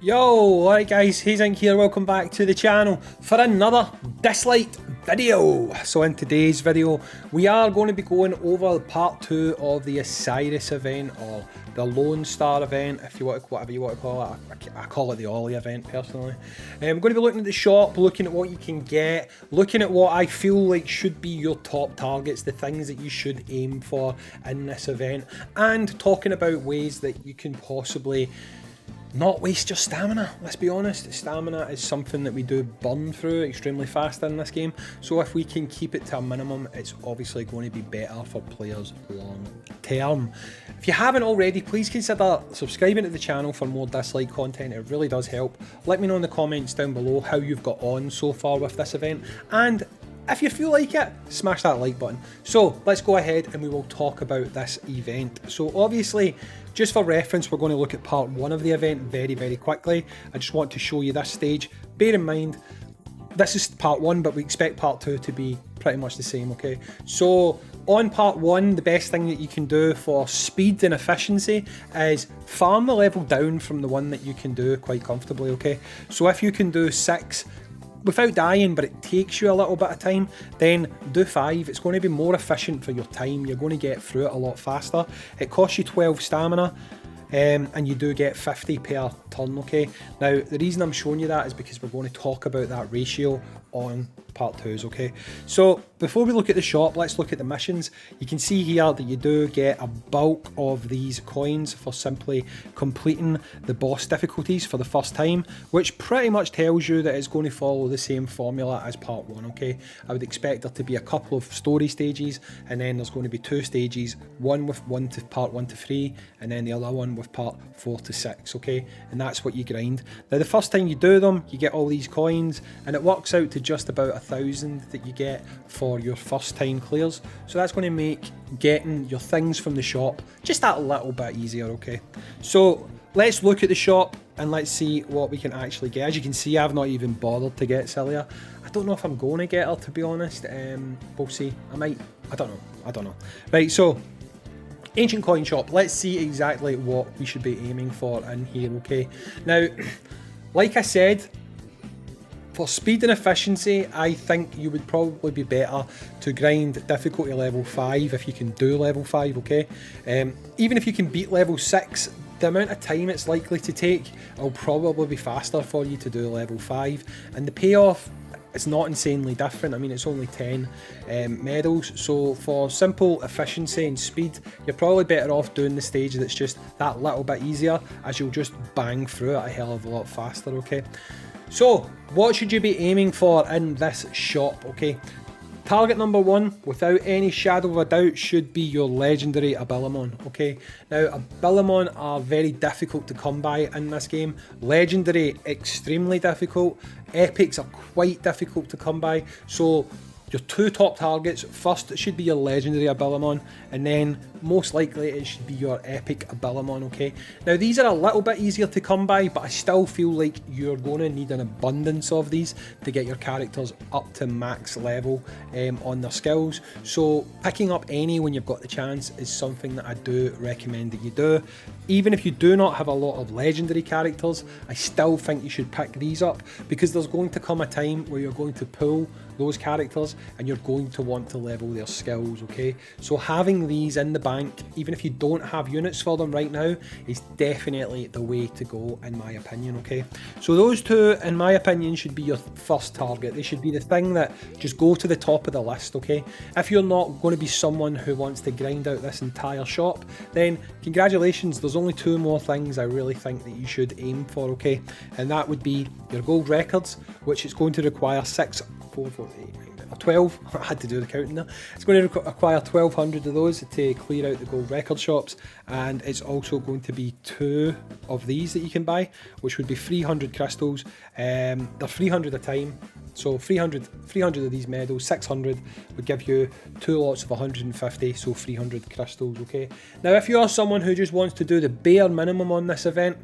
Yo, alright guys, Hazink here, welcome back to the channel for another Dislyte video. So in today's video, we are going to be going over part 2 of the Osiris event, or the Lone Star event, if you want to, whatever you want to call it. I call it the Ollie event personally. I'm going to be looking at the shop, looking at what you can get, looking at what I feel like should be your top targets, the things that you should aim for in this event, and talking about ways that you can possibly not waste your stamina. Let's be honest, stamina is something that we do burn through extremely fast in this game, so if we can keep it to a minimum, it's obviously going to be better for players long term. If you haven't already, please consider subscribing to the channel for more Dislyte content. It really does help. Let me know in the comments down below how you've got on so far with this event, and if you feel like it, smash that like button. So let's go ahead and we will talk about this event. So obviously, just for reference, we're going to look at part 1 of the event very quickly. I just want to show you this stage. Bear in mind, this is part 1, but we expect part 2 to be pretty much the same, okay? So on part 1, the best thing that you can do for speed and efficiency is farm the level down from the one that you can do quite comfortably, okay? So if you can do 6 without dying, but it takes you a little bit of time, then do 5. It's going to be more efficient for your time. You're going to get through it a lot faster. It costs you 12 stamina, and you do get 50 per turn, okay? Now, the reason I'm showing you that is because we're going to talk about that ratio on part 2s, okay? So before we look at the shop, let's look at the missions. You can see here that you do get a bulk of these coins for simply completing the boss difficulties for the first time, which pretty much tells you that it's going to follow the same formula as part 1, okay? I would expect there to be a couple of story stages, and then there's going to be 2 stages, one with part 1 to 3, and then the other one with part 4 to 6, okay? And that's what you grind. Now, the first time you do them, you get all these coins, and it works out to just about 1,000 that you get for your first time clears. So that's going to make getting your things from the shop just that little bit easier, okay? So let's look at the shop and let's see what we can actually get. As you can see, I've not even bothered to get Celia. I don't know if I'm going to get her, to be honest. We'll see. I might. I don't know. Right, so Ancient Coin Shop. Let's see exactly what we should be aiming for in here, okay? Now, like I said, for speed and efficiency, I think you would probably be better to grind difficulty level 5 if you can do level 5, okay? Even if you can beat level 6, the amount of time it's likely to take will probably be faster for you to do level 5, and the payoff is not insanely different. I mean, it's only 10 medals, so for simple efficiency and speed, you're probably better off doing the stage that's just that little bit easier, as you'll just bang through it a hell of a lot faster, okay? So, what should you be aiming for in this shop, okay? Target number 1, without any shadow of a doubt, should be your legendary Abilimon, okay? Now, Abilimon are very difficult to come by in this game. Legendary, extremely difficult. Epics are quite difficult to come by. So, your 2 top targets, first it should be your legendary Abilimon, and then most likely it should be your epic Abilimon, okay? Now, these are a little bit easier to come by, but I still feel like you're going to need an abundance of these to get your characters up to max level on their skills. So picking up any when you've got the chance is something that I do recommend that you do. Even if you do not have a lot of legendary characters, I still think you should pick these up, because there's going to come a time where you're going to pull those characters and you're going to want to level their skills, okay? So having these in the bank, even if you don't have units for them right now, is definitely the way to go, in my opinion, okay? So those 2, in my opinion, should be your first target. They should be the thing that just go to the top of the list, okay? If you're not going to be someone who wants to grind out this entire shop, then congratulations, there's only 2 more things I really think that you should aim for, okay? And that would be your gold records, which is going to require 6, 4, 4, 8, 9, 10, 12. I had to do the counting there. It's going to require 1,200 of those to clear out the gold record shops, and it's also going to be 2 of these that you can buy, which would be 300 crystals. They're 300 a time, so 300 of these medals, 600 would give you 2 lots of 150, so 300 crystals, okay? Now, if you are someone who just wants to do the bare minimum on this event,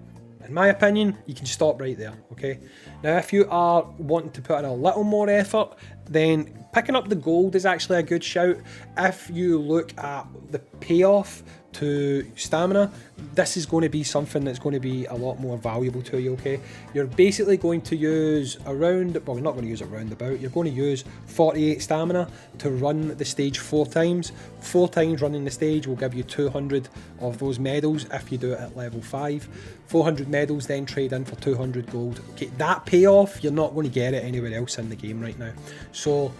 in my opinion, you can stop right there, okay? Now, if you are wanting to put in a little more effort, then picking up the gold is actually a good shout. If you look at the payoff to stamina, this is going to be something that's going to be a lot more valuable to you, okay? You're basically going to use around, well, you're not going to use it roundabout, you're going to use 48 stamina to run the stage 4 times. 4 times running the stage will give you 200 of those medals if you do it at level 5. 400 medals then trade in for 200 gold. Okay, that payoff, you're not going to get it anywhere else in the game right now. So,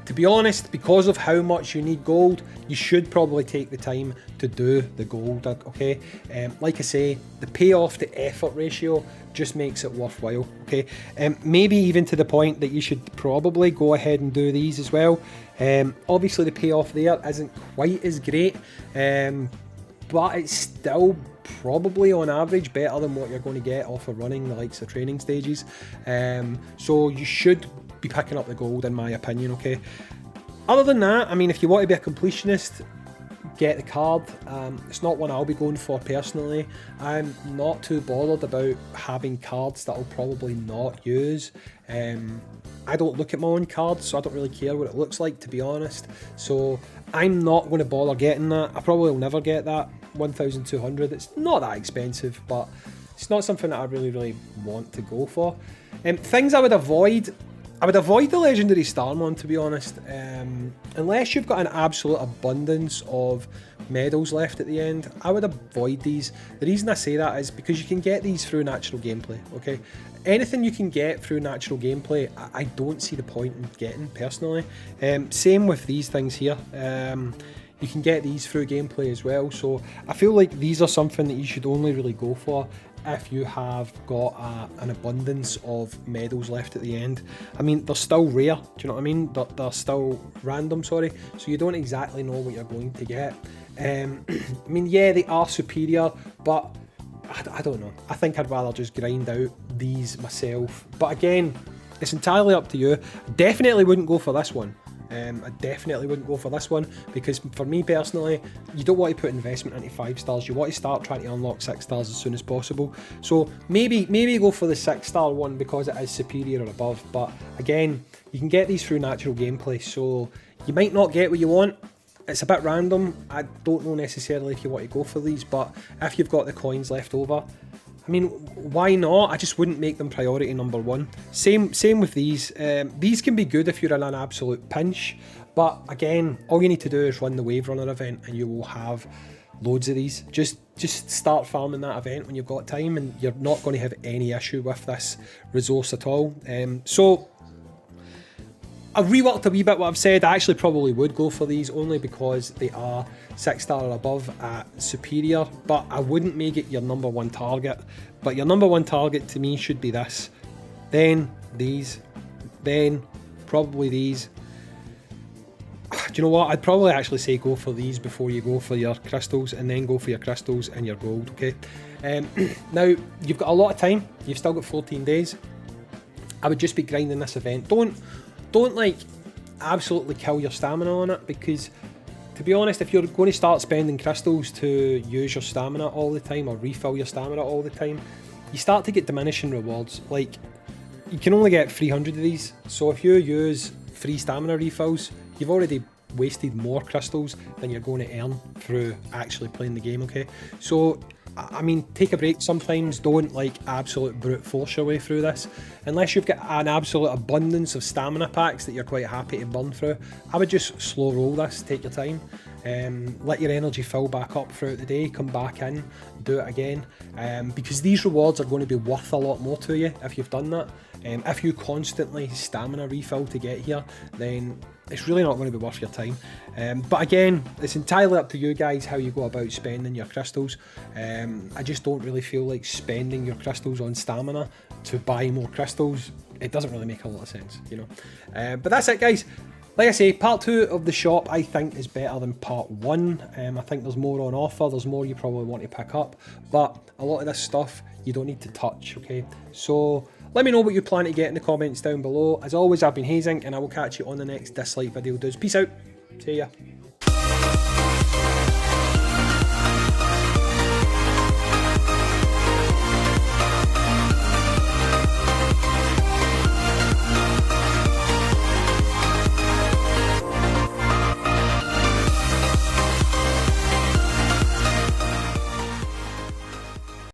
to be honest, because of how much you need gold, you should probably take the time to do the gold, okay? Like I say, the payoff to effort ratio just makes it worthwhile, okay? Maybe even to the point that you should probably go ahead and do these as well. Obviously the payoff there isn't quite as great, but it's still probably on average better than what you're going to get off of running the likes of training stages. So you should be picking up the gold in my opinion, okay? Other than that, I mean, if you want to be a completionist, get the card. It's not one I'll be going for personally. I'm not too bothered about having cards that I'll probably not use. I don't look at my own cards, so I don't really care what it looks like, to be honest. So I'm not going to bother getting that. I probably will never get that 1,200. It's not that expensive, but it's not something that I really want to go for. Things I would avoid the legendary Starmon, to be honest, unless you've got an absolute abundance of medals left at the end. I would avoid these. The reason I say that is because you can get these through natural gameplay, okay? Anything you can get through natural gameplay, I don't see the point in getting, personally. Same with these things here. You can get these through gameplay as well, so I feel like these are something that you should only really go for if you have got an abundance of medals left at the end. I mean, they're still rare, do you know what I mean? They're still random, sorry, so you don't exactly know what you're going to get. I mean, yeah, they are superior, but I don't know. I think I'd rather just grind out these myself. But again, it's entirely up to you. Definitely wouldn't go for this one. I definitely wouldn't go for this one, because for me personally, you don't want to put investment into 5 stars. You want to start trying to unlock 6 stars as soon as possible. So maybe go for the 6-star one because it is superior or above. But again, you can get these through natural gameplay, so you might not get what you want. It's a bit random. I don't know necessarily if you want to go for these, but if you've got the coins left over, I mean, why not? I just wouldn't make them priority number 1. Same with these. These can be good if you're in an absolute pinch, but again, all you need to do is run the Wave Runner event and you will have loads of these. Just start farming that event when you've got time, and you're not going to have any issue with this resource at all. So I've reworked a wee bit what I've said. I actually probably would go for these only because they are 6-star or above at superior, but I wouldn't make it your number 1 target. But your number 1 target to me should be this, then these, then probably these. Do you know what? I'd probably actually say go for these before you go for your crystals, and then go for your crystals and your gold, okay? Now, you've got a lot of time. You've still got 14 days. I would just be grinding this event. Don't like absolutely kill your stamina on it, because to be honest, if you're going to start spending crystals to use your stamina all the time or refill your stamina all the time, you start to get diminishing rewards. Like, you can only get 300 of these, so if you use 3 stamina refills, you've already wasted more crystals than you're going to earn through actually playing the game, okay? So I mean, take a break sometimes. Don't like absolute brute force your way through this. Unless you've got an absolute abundance of stamina packs that you're quite happy to burn through, I would just slow roll this, take your time. Let your energy fill back up throughout the day, come back in, do it again, because these rewards are going to be worth a lot more to you if you've done that. If you constantly stamina refill to get here, then it's really not going to be worth your time. But again, it's entirely up to you guys how you go about spending your crystals. I just don't really feel like spending your crystals on stamina to buy more crystals. It doesn't really make a lot of sense, you know. But that's it, guys. Like I say, part 2 of the shop I think is better than part 1. I think there's more on offer, there's more you probably want to pick up, but a lot of this stuff you don't need to touch, okay? So let me know what you plan to get in the comments down below. As always, I've been Hazing, and I will catch you on the next Dislyte video. Dudes, peace out. See ya.